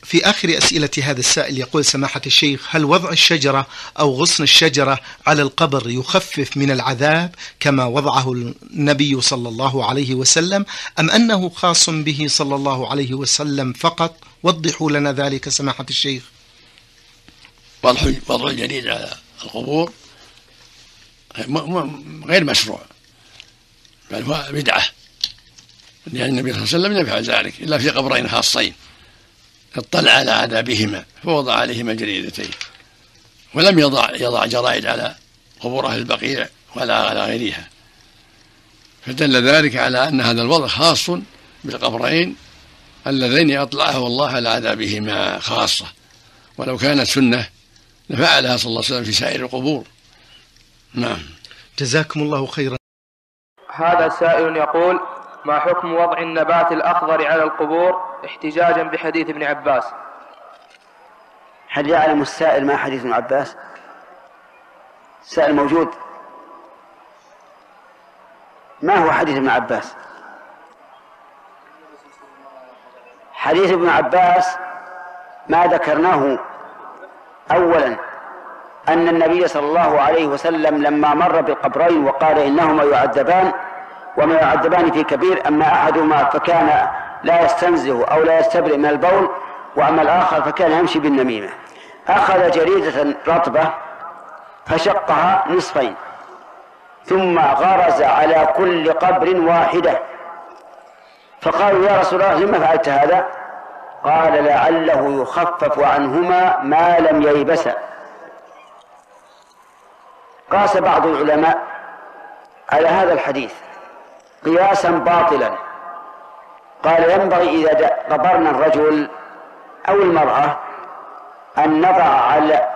في آخر أسئلة هذا السائل يقول سماحة الشيخ: هل وضع الشجرة أو غصن الشجرة على القبر يخفف من العذاب كما وضعه النبي صلى الله عليه وسلم، أم أنه خاص به صلى الله عليه وسلم فقط؟ وضحوا لنا ذلك سماحة الشيخ. وضع الجريد على القبور غير مشروع، بل هو بدعة، لأن النبي صلى الله عليه وسلم لم يفعل ذلك إلا في قبرين خاصين اطلع على عذابهما فوضع عليهما جريدتين، ولم يضع جرائد على قبور أهل البقيع ولا على غيرها، فدل ذلك على أن هذا الوضع خاص بالقبرين اللذين أطلعه الله على عذابهما خاصة، ولو كانت سنة لفعلها صلى الله عليه وسلم في سائر القبور. نعم. جزاكم الله خيرا. هذا سائل يقول: ما حكم وضع النبات الأخضر على القبور احتجاجا بحديث ابن عباس؟ هل يعلم السائل ما حديث ابن عباس؟ السائل موجود. ما هو حديث ابن عباس؟ حديث ابن عباس ما ذكرناه أولا أن النبي صلى الله عليه وسلم لما مر بالقبرين وقال إنهما يعذبان وما يعذبان في كبير، أما أحدهما فكان لا يستنزه أو لا يستبرئ من البول، وأما الآخر فكان يمشي بالنميمة، أخذ جريدة رطبة فشقها نصفين ثم غرز على كل قبر واحدة، فقالوا: يا رسول الله لما فعلت هذا؟ قال: لعله يخفف عنهما ما لم ييبسا. قاس بعض العلماء على هذا الحديث قياسا باطلا، قال: ينبغي إذا قبرنا الرجل أو المرأة أن نضع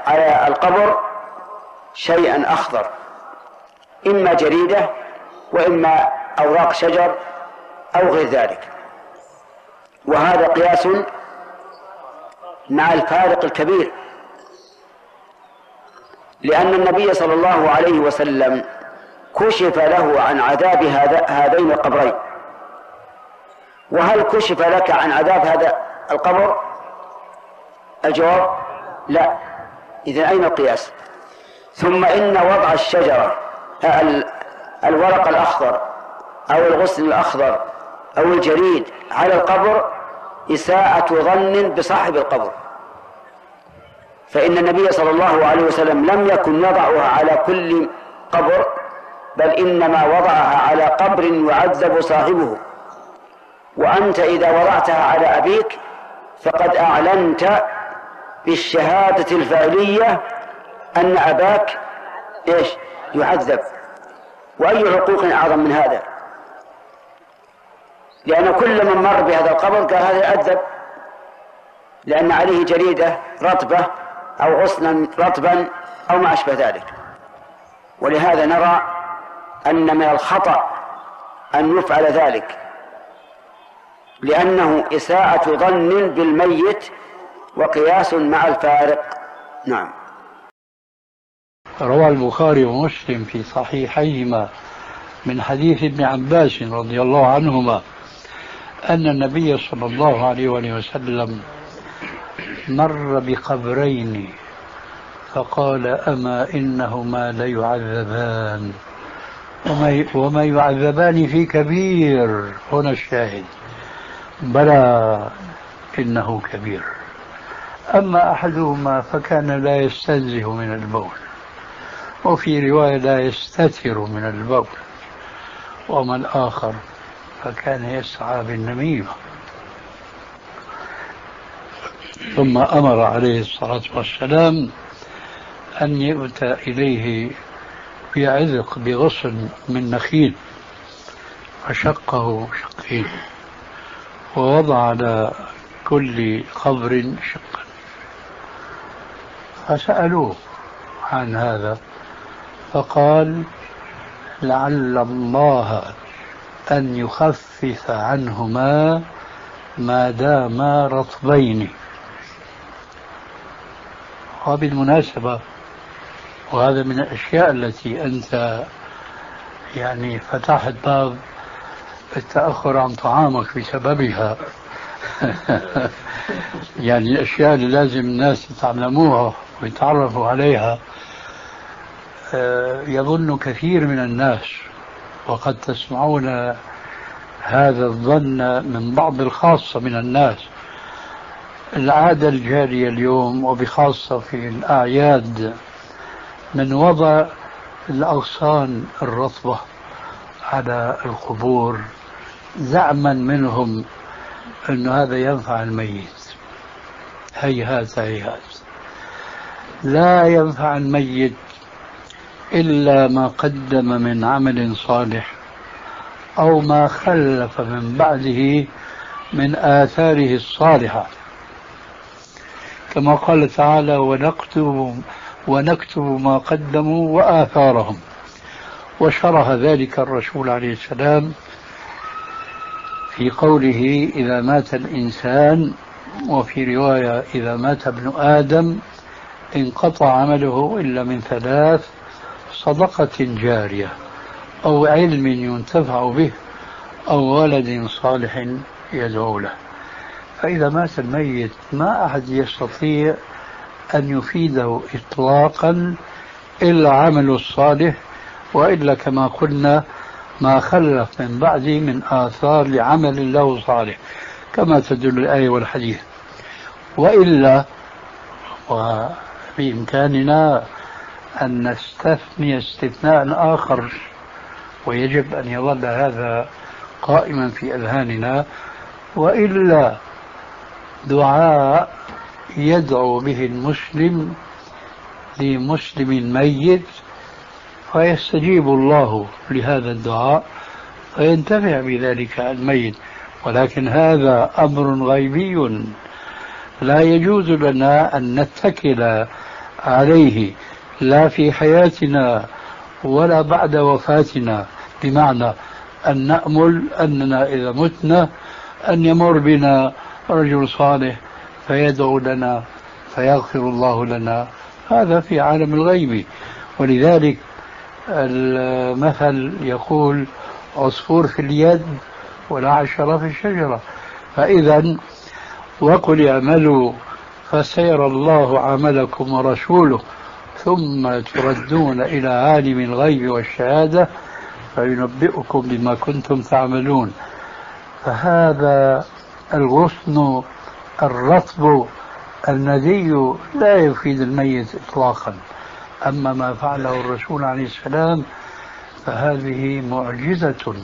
على القبر شيئا أخضر، إما جريدة وإما أوراق شجر أو غير ذلك، وهذا قياس مع الفارق الكبير، لأن النبي صلى الله عليه وسلم كشف له عن عذاب هذين القبرين. وهل كشف لك عن عذاب هذا القبر؟ الجواب: لا. إذن أين القياس؟ ثم إن وضع الشجرة الورق الأخضر أو الغصن الأخضر أو الجريد على القبر إساءة ظن بصاحب القبر، فإن النبي صلى الله عليه وسلم لم يكن يضعها على كل قبر، بل إنما وضعها على قبر يعذب صاحبه. وأنت إذا وضعتها على أبيك فقد أعلنت بالشهادة الفعلية أن أباك يعذب، وأي عقوق أعظم من هذا؟ لأن كل من مر بهذا القبر قال هذا يعذب، لأن عليه جريدة رطبة أو غصنا رطبا أو ما أشبه ذلك. ولهذا نرى أن من الخطأ أن يفعل ذلك، لأنه إساءة ظن بالميت وقياس مع الفارق. نعم. روى البخاري ومسلم في صحيحيهما من حديث ابن عباس رضي الله عنهما أن النبي صلى الله عليه وسلم مر بقبرين فقال: أما إنهما ليعذبان وما يعذبان في كبير. هنا الشاهد: بلى إنه كبير. أما أحدهما فكان لا يستنزه من البول، وفي رواية لا يستتر من البول، وأما الآخر فكان يسعى بالنميمة. ثم أمر عليه الصلاة والسلام أن يؤتى إليه بعذق بغصن من نخيل، فشقه شقين ووضع على كل قبر شقا. فسألوه عن هذا فقال: لعل الله أن يخفف عنهما ما داما رطبين. وبالمناسبة وهذا من الأشياء التي أنت يعني فتحت باب التأخر عن طعامك بسببها يعني الأشياء اللي لازم الناس يتعلموها ويتعرفوا عليها يظن كثير من الناس، وقد تسمعون هذا الظن من بعض الخاصة من الناس. العادة الجارية اليوم وبخاصة في الأعياد من وضع الأغصان الرطبة على القبور زعما منهم أن هذا ينفع الميت. هيهات هيهات، لا ينفع الميت إلا ما قدم من عمل صالح أو ما خلف من بعده من آثاره الصالحة، كما قال تعالى: ونكتب ما قدموا وآثارهم. وشرح ذلك الرسول عليه السلام في قوله: إذا مات الإنسان، وفي رواية: إذا مات ابن آدم انقطع عمله إلا من ثلاث: صدقة جارية، أو علم ينتفع به، أو ولد صالح يدعو له. فإذا مات الميت ما أحد يستطيع أن يفيده إطلاقا إلا عمله الصالح، وإلا كما قلنا ما خلف من بعده من آثار لعمل له صالح، كما تدل الآية والحديث. وإلا وبإمكاننا أن نستثني استثناء آخر، ويجب أن يظل هذا قائما في أذهاننا، وإلا دعاء يدعو به المسلم لمسلم ميت فيستجيب الله لهذا الدعاء فينتفع بذلك الميت، ولكن هذا أمر غيبي لا يجوز لنا أن نتكل عليه لا في حياتنا ولا بعد وفاتنا، بمعنى أن نأمل أننا إذا متنا أن يمر بنا رجل صالح فيدعو لنا فيغفر الله لنا، هذا في عالم الغيب. ولذلك المثل يقول: عصفور في اليد ولا عشرة في الشجرة. فإذا وقل اعملوا فسيرى الله عملكم ورسوله ثم تردون إلى عالم الغيب والشهادة فينبئكم بما كنتم تعملون. فهذا الغصن الرطب الندي لا يفيد الميت إطلاقا. أما ما فعله الرسول عليه السلام فهذه معجزة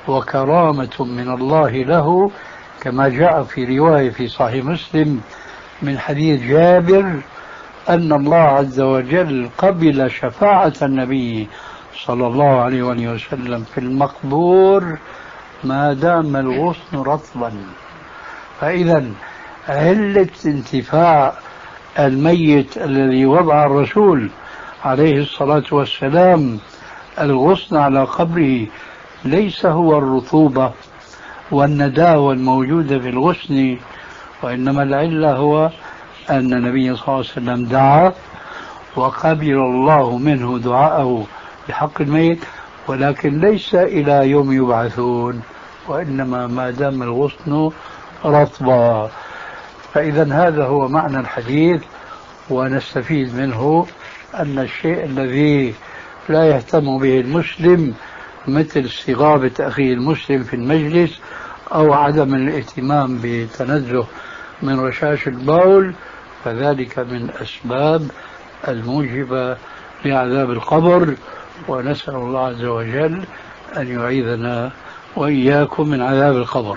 وكرامة من الله له، كما جاء في رواية في صحيح مسلم من حديث جابر أن الله عز وجل قبل شفاعة النبي صلى الله عليه وسلم في المقبور ما دام الغصن رطبا. فإذا علة انتفاع الميت الذي وضع الرسول عليه الصلاة والسلام الغصن على قبره ليس هو الرطوبة والنداوة الموجودة في الغصن، وإنما العلة هو أن النبي صلى الله عليه وسلم دعا وقبل الله منه دعاءه بحق الميت، ولكن ليس إلى يوم يبعثون، وإنما ما دام الغصن رطبا. فإذا هذا هو معنى الحديث، ونستفيد منه أن الشيء الذي لا يهتم به المسلم مثل استغابة أخيه المسلم في المجلس أو عدم الاهتمام بتنزه من رشاش البول فذلك من أسباب الموجبة لعذاب القبر، ونسأل الله عز وجل أن يعيذنا وإياكم من عذاب القبر.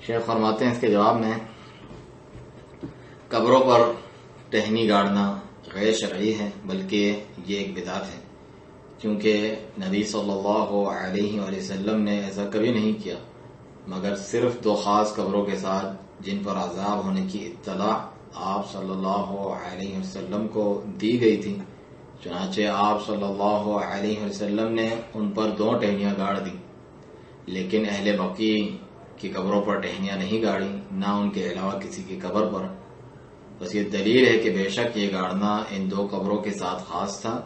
شیخ فرماتے ہیں اس کے جواب میں قبروں پر ٹہنی گاڑنا غیر شرعی ہے، بلکہ یہ ایک بدعت ہے، کیونکہ نبی صلی اللہ علیہ وآلہ وسلم نے ایسا کبھی نہیں کیا، مگر صرف دو خاص قبروں کے ساتھ جن پر عذاب ہونے کی اطلاع آپ صلی اللہ علیہ وسلم کو دی گئی تھی۔ چنانچہ آپ صلی اللہ علیہ وسلم نے ان پر 2 ٹہنیاں گاڑ دی، لیکن اہل بقیع کی قبروں پر ٹہنیاں نہیں گاڑی، نہ ان کے علاوہ کسی کی قبر پر۔ بس یہ دلیل ہے کہ بے شک یہ گاڑنا ان 2 قبروں کے ساتھ خاص تھا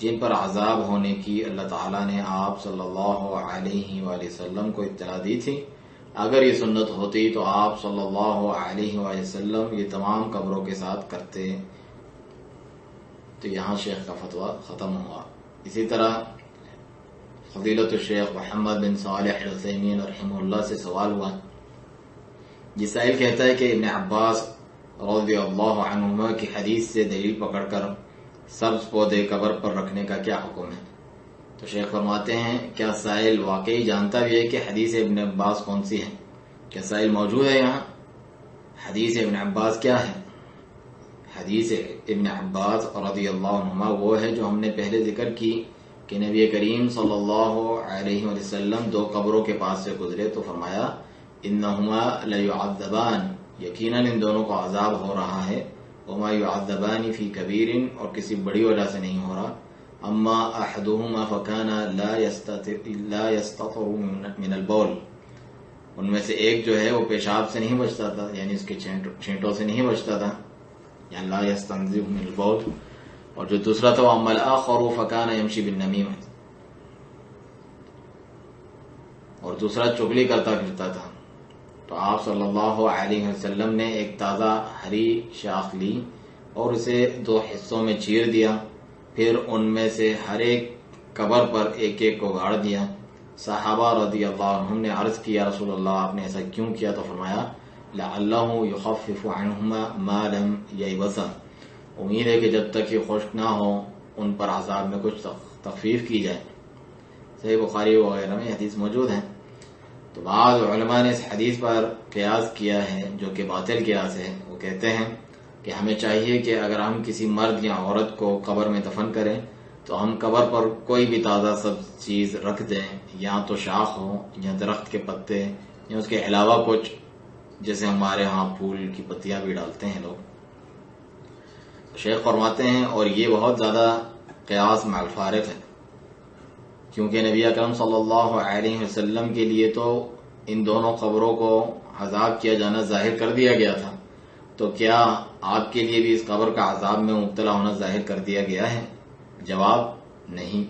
جن پر عذاب ہونے کی اللہ تعالیٰ نے آپ صلی اللہ علیہ وآلہ وسلم کو اطلاع دی تھی۔ اگر یہ سنت ہوتی تو آپ صلی اللہ علیہ وآلہ وسلم یہ تمام قبروں کے ساتھ کرتے۔ تو یہاں شیخ کا فتویٰ ختم ہوا۔ اسی طرح فضیلت الشیخ محمد بن صالح العثیمین رحمہ اللہ سے سوال ہوا، یہ سائل کہتا ہے کہ ابن عباس رضی اللہ عنہما کی حدیث سے دلیل پکڑ کر سبز پودے قبر پر رکھنے کا کیا حکم ہے؟ تو شیخ فرماتے ہیں کیا سائل واقعی جانتا بھی ہے کہ حدیث ابن عباس کون سی ہے؟ کیا سائل موجود ہے یہاں؟ حدیث ابن عباس کیا ہے؟ حدیث ابن عباس رضی اللہ عنہما وہ ہے جو ہم نے پہلے ذکر کی کہ نبی کریم صلی اللہ علیہ وسلم 2 قبروں کے پاس سے گزرے تو فرمایا انہما لیعذبان، یقیناً ان دونوں کو عذاب ہو رہا ہے، وما یعذبان فی کبیر، اور کسی بڑی وجہ سے نہیں ہو رہا، اما احدہما فکان لا یستطر من البول، ان میں سے ایک جو ہے وہ پیشاب سے نہیں بچتا تھا، یعنی اس کے چھینٹوں سے نہیں بچتا تھا، یعنی لا یستنزف من البول، اور جو دوسرا تھا واما الاخر فکان یمشی بالنمیمہ، اور دوسرا چغلی کرتا پھرتا تھا۔ تو آپ صلی اللہ علیہ وسلم نے ایک تازہ ہری شاخ لی اور اسے 2 حصوں میں چیر دیا، پھر ان میں سے ہر ایک قبر پر ایک ایک کو گاڑ دیا۔ صحابہ رضی اللہ عنہم نے عرض کیا رسول اللہ آپ نے ایسا کیوں کیا؟ تو فرمایا لعلہ یخفف عنہما ما لم ییبسا، امید ہے کہ جب تک یہ خشک نہ ہو ان پر عذاب میں کچھ تخفیف کی جائے۔ صحیح بخاری وغیرہ میں حدیث موجود ہے۔ تو بعض علماء نے اس حدیث پر قیاس کیا ہے جو کہ باطل قیاس ہے۔ وہ کہتے ہیں کہ ہمیں چاہیے کہ اگر ہم کسی مرد یا عورت کو قبر میں دفن کریں تو ہم قبر پر کوئی بھی تازہ سبز چیز رکھ دیں، یا تو شاخ ہو یا درخت کے پتے یا اس کے علاوہ کچھ، جیسے ہمارے ہاں پھول کی پتیاں بھی ڈالتے ہیں لوگ۔ شیخ فرماتے ہیں اور یہ بہت زیادہ قیاس مع الفارق ہے، کیونکہ نبی اکرم صلی اللہ علیہ وسلم کے لیے تو ان دونوں قبروں کو عذاب کیا جانا ظاہر کر دیا گیا تھا، تو کیا آپ کے لیے بھی اس قبر کا عذاب میں مبتلا ہونا ظاہر کر دیا گیا ہے؟ جواب نہیں۔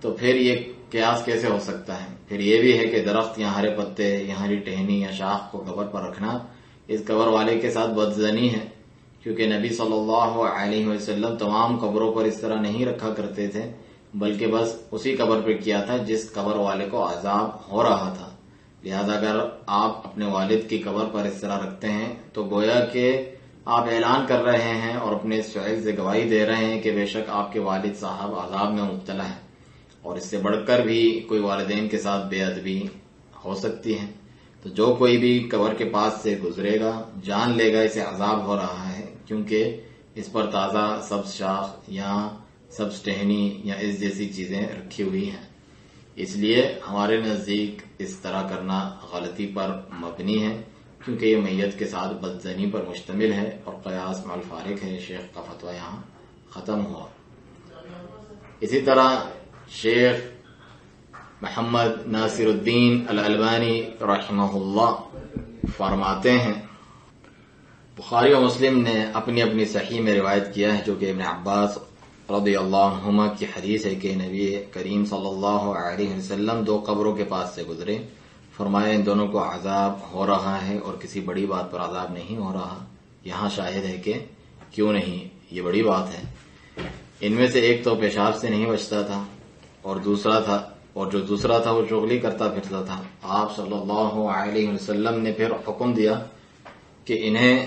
تو پھر یہ قیاس کیسے ہو سکتا ہے؟ پھر یہ بھی ہے کہ درخت یا ہرے پتے یا ہری ٹہنی یا شاخ کو قبر پر رکھنا اس قبر والے کے ساتھ بدزنی ہے، کیونکہ نبی صلی اللہ علیہ وسلم تمام قبروں پر اس طرح نہیں رکھا کرتے تھے، بلکہ بس اسی قبر پر کیا تھا جس قبر والے کو عذاب ہو رہا تھا۔ لہذا اگر آپ اپنے والد کی قبر پر اس طرح رکھتے ہیں تو گویا کہ آپ اعلان کر رہے ہیں اور اپنے اس فعل سے گواہی دے رہے ہیں کہ بے شک آپ کے والد صاحب عذاب میں مبتلا ہیں، اور اس سے بڑھ کر بھی کوئی والدین کے ساتھ بے ادبی ہو سکتی ہے۔ تو جو کوئی بھی قبر کے پاس سے گزرے گا جان لے گا اسے عذاب ہو رہا ہے، کیونکہ اس پر تازہ سبز شاخ یا سبز ٹہنی یا اس جیسی چیزیں رکھی ہوئی ہیں۔ اس لیے ہمارے نزدیک اس طرح کرنا غلطی پر مبنی ہے، کیونکہ یہ میت کے ساتھ بدزنی پر مشتمل ہے اور قیاس مع الفارق ہے۔ شیخ کا فتویٰ یہاں ختم ہوا۔ اسی طرح شیخ محمد ناصر الدین الالبانی رحمہ اللہ فرماتے ہیں بخاری و مسلم نے اپنی اپنی صحیح میں روایت کیا ہے، جو کہ ابن عباس رضی اللہ عنہما کی حدیث ہے کہ نبی کریم صلی اللہ علیہ وسلم 2 قبروں کے پاس سے گزرے، فرمایا ان دونوں کو عذاب ہو رہا ہے اور کسی بڑی بات پر عذاب نہیں ہو رہا۔ یہاں شاہد ہے کہ کیوں نہیں، یہ بڑی بات ہے۔ ان میں سے ایک تو پیشاب سے نہیں بچتا تھا اور جو دوسرا تھا وہ چغلی کرتا پھرتا تھا۔ آپ صلی اللہ علیہ وسلم نے پھر حکم دیا کہ انہیں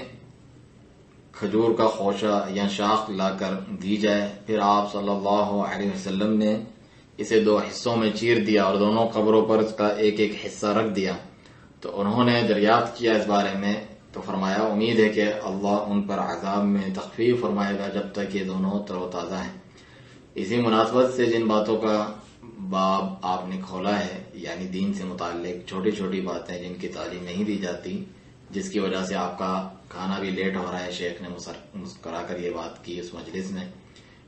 کھجور کا خوشہ یا شاخ لا کر دی جائے۔ پھر آپ صلی اللہ علیہ وسلم نے اسے 2 حصوں میں چیر دیا اور دونوں قبروں پر اس کا ایک ایک حصہ رکھ دیا۔ تو انہوں نے دریافت کیا اس بارے میں، تو فرمایا امید ہے کہ اللہ ان پر عذاب میں تخفیف فرمائے گا جب تک یہ دونوں تر و تازہ ہیں۔ اسی مناسبت سے جن باتوں کا باب آپ نے کھولا ہے، یعنی دین سے متعلق چھوٹی چھوٹی باتیں جن کی تعلیم نہیں دی جاتی، جس کی وجہ سے آپ کا کھانا بھی لیٹ ہو رہا ہے، شیخ نے مسکرا کر یہ بات کی اس مجلس میں،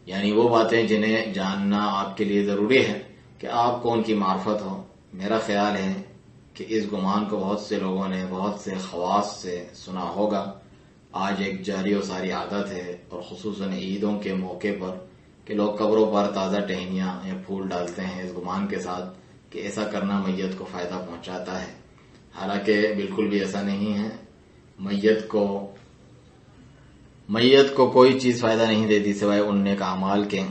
یعنی وہ باتیں جنہیں جاننا آپ کے لیے ضروری ہے کہ آپ کو ان کی معرفت ہو۔ میرا خیال ہے کہ اس گمان کو بہت سے لوگوں نے بہت سے خواص سے سنا ہوگا، آج ایک جاری و ساری عادت ہے، اور خصوصاً عیدوں کے موقع پر کہ لوگ قبروں پر تازہ ٹہنیاں یا پھول ڈالتے ہیں اس گمان کے ساتھ کہ ایسا کرنا میت کو فائدہ پہنچاتا ہے، حالانکہ بالکل بھی ایسا نہیں ہے۔ میت کو کوئی چیز فائدہ نہیں دیتی سوائے ان نیک اعمال کے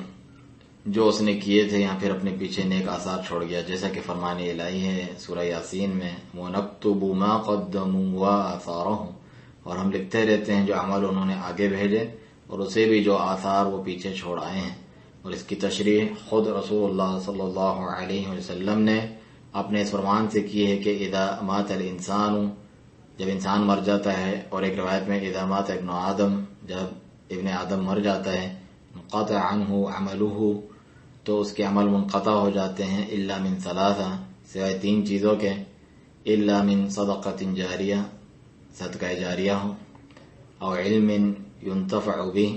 جو اس نے کیے تھے یا پھر اپنے پیچھے نیک آثار چھوڑ گیا، جیسا کہ فرمان الہی ہے سورہ یاسین میں، وَنَكْتُبُ مَا قَدَّمُوا وَآثَارَهُمْ، اور ہم لکھتے رہتے ہیں جو عمل انہوں نے آگے بھیجے اور اسے بھی جو آثار وہ پیچھے چھوڑ آئے ہیں۔ اور اس کی تشریح خود رسول اللہ صلی اللہ علیہ وسلم نے اپنے اس فرمان سے کی ہے کہ اذا مات الانسان، جب انسان مر جاتا ہے، اور ایک روایت میں اذا مات ابن آدم، جب ابن آدم مر جاتا ہے، انقطع عنہ عملہ، تو اس کے عمل منقطع ہو جاتے ہیں، الا من ثلاثہ، سوائے 3 چیزوں کے، الا من صدقۃ جاریہ، صدقہ جاریہ ہو، او علم ينتفع به،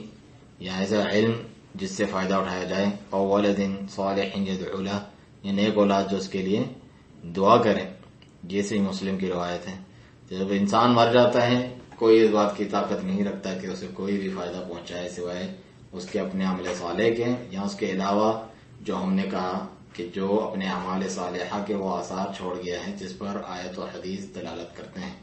یا ایسا علم جس سے فائدہ اٹھایا جائے، او ولد صالح يدعو له، یا نیک اولاد جو اس کے لیے دعا کرے۔ یہ صحیح مسلم کی روایت ہے۔ جب انسان مر جاتا ہے کوئی اس بات کی طاقت نہیں رکھتا کہ اسے کوئی بھی فائدہ پہنچائے سوائے اس کے اپنے عمل صالح کے، یا اس کے علاوہ جو ہم نے کہا کہ جو اپنے اعمال صالحہ کے وہ آثار چھوڑ گیا ہے جس پر آیت و حدیث دلالت کرتے ہیں۔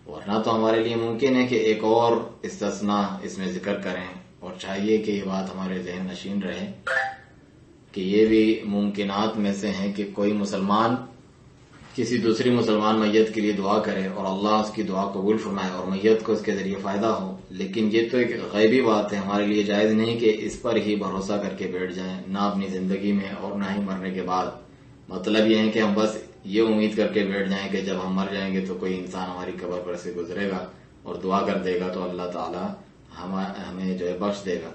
ورنہ تو ہمارے لیے ممکن ہے کہ ایک اور استثناء اس میں ذکر کریں، اور چاہیے کہ یہ بات ہمارے ذہن نشین رہے کہ یہ بھی ممکنات میں سے ہیں کہ کوئی مسلمان کسی دوسری مسلمان میت کے لیے دعا کرے اور اللہ اس کی دعا قبول فرمائے اور میت کو اس کے ذریعے فائدہ ہو، لیکن یہ تو ایک غیبی بات ہے، ہمارے لیے جائز نہیں کہ اس پر ہی بھروسہ کر کے بیٹھ جائیں، نہ اپنی زندگی میں اور نہ ہی مرنے کے بعد۔ مطلب یہ ہے کہ ہم بس یہ امید کر کے بیٹھ جائیں کہ جب ہم مر جائیں گے تو کوئی انسان ہماری قبر پر سے گزرے گا اور دعا کر دے گا تو اللہ تعالی ہمیں جو ہے بخش دے گا۔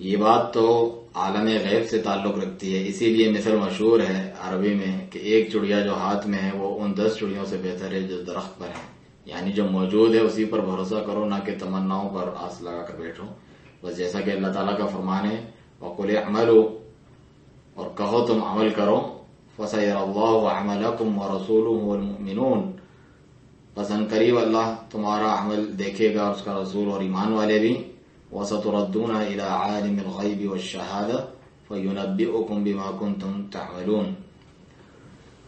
یہ بات تو عالم غیب سے تعلق رکھتی ہے، اسی لیے مثل مشہور ہے عربی میں کہ ایک چڑیا جو ہاتھ میں ہے وہ ان 10 چڑیوں سے بہتر ہے جو درخت پر ہیں، یعنی جو موجود ہے اسی پر بھروسہ کرو، نہ کہ تمناؤں پر آس لگا کر بیٹھو۔ بس جیسا کہ اللہ تعالیٰ کا فرمان ہے وَقُلِ اعْمَلُوا، اور کہو تم عمل کرو، فَسَيَرَى اللَّهُ عَمَلَكُمْ وَرَسُولُهُ وَالْمُؤْمِنُونَ، بس ان قریب اللہ تمہارا عمل دیکھے گا، اس کا رسول اور ایمان والے بھی۔ وَسَتُرَدُّونَ إِلَىٰ عَالِمِ الْغَيْبِ وَالشَّهَادَةِ فَيُنَبِّئُكُم بِمَا كُنتُمْ تَعْمَلُونَ،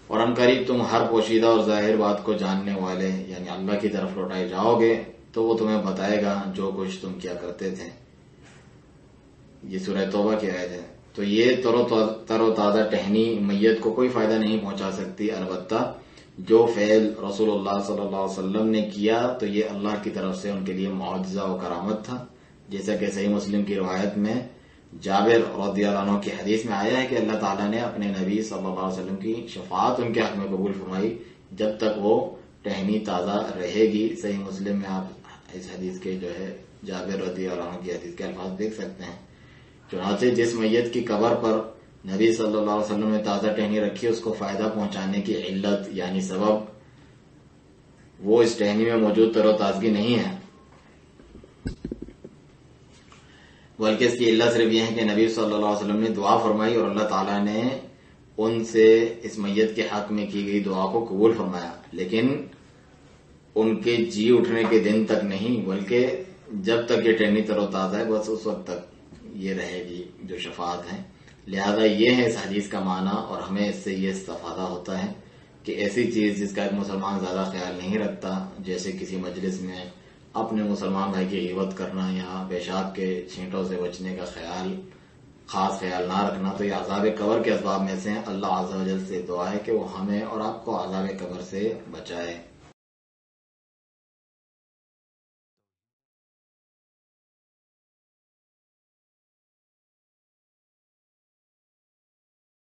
اور ان قریب تم ہر پوشیدہ اور ظاہر بات کو جاننے والے یعنی اللہ کی طرف لوٹائے جاؤ گے تو وہ تمہیں بتائے گا جو کچھ تم کیا کرتے تھے۔ یہ سورہ توبہ کی آیت ہے۔ تو یہ تر و تازہ ٹہنی میت کو کوئی فائدہ نہیں پہنچا سکتی، البتہ جو فعل رسول اللہ صلی اللہ علیہ وسلم نے کیا تو یہ اللہ کی طرف سے ان کے لیے معجزہ و کرامت تھا، جیسا کہ صحیح مسلم کی روایت میں جابر رضی اللہ عنہ کی حدیث میں آیا ہے کہ اللہ تعالیٰ نے اپنے نبی صلی اللہ علیہ وسلم کی شفاعت ان کے حق میں قبول فرمائی جب تک وہ ٹہنی تازہ رہے گی۔ صحیح مسلم میں آپ اس حدیث کے جو ہے جابر رضی اللہ عنہ کی حدیث کے الفاظ دیکھ سکتے ہیں۔ چنانچہ جس میت کی قبر پر نبی صلی اللہ علیہ وسلم نے تازہ ٹہنی رکھی اس کو فائدہ پہنچانے کی علت یعنی سبب وہ اس ٹہنی میں موجود تر و تازگی نہیں ہے، بلکہ اس کی علت صرف یہ ہے کہ نبی صلی اللہ علیہ وسلم نے دعا فرمائی اور اللہ تعالیٰ نے ان سے اس میت کے حق میں کی گئی دعا کو قبول فرمایا، لیکن ان کے جی اٹھنے کے دن تک نہیں، بلکہ جب تک یہ ٹہنی تر و تازہ ہے بس اس وقت تک یہ رہے گی جو شفاعت ہے۔ لہذا یہ ہے اس حدیث کا معنی، اور ہمیں اس سے یہ استفادہ ہوتا ہے کہ ایسی چیز جس کا ایک مسلمان زیادہ خیال نہیں رکھتا، جیسے کسی مجلس میں اپنے مسلمان بھائی کی غیبت کرنا یا پیشاب کے چھینٹوں سے بچنے کا خاص خیال نہ رکھنا، تو یہ عذاب قبر کے اسباب میں سے ہیں۔ اللہ عز و جل سے دعا ہے کہ وہ ہمیں اور آپ کو عذاب قبر سے بچائے۔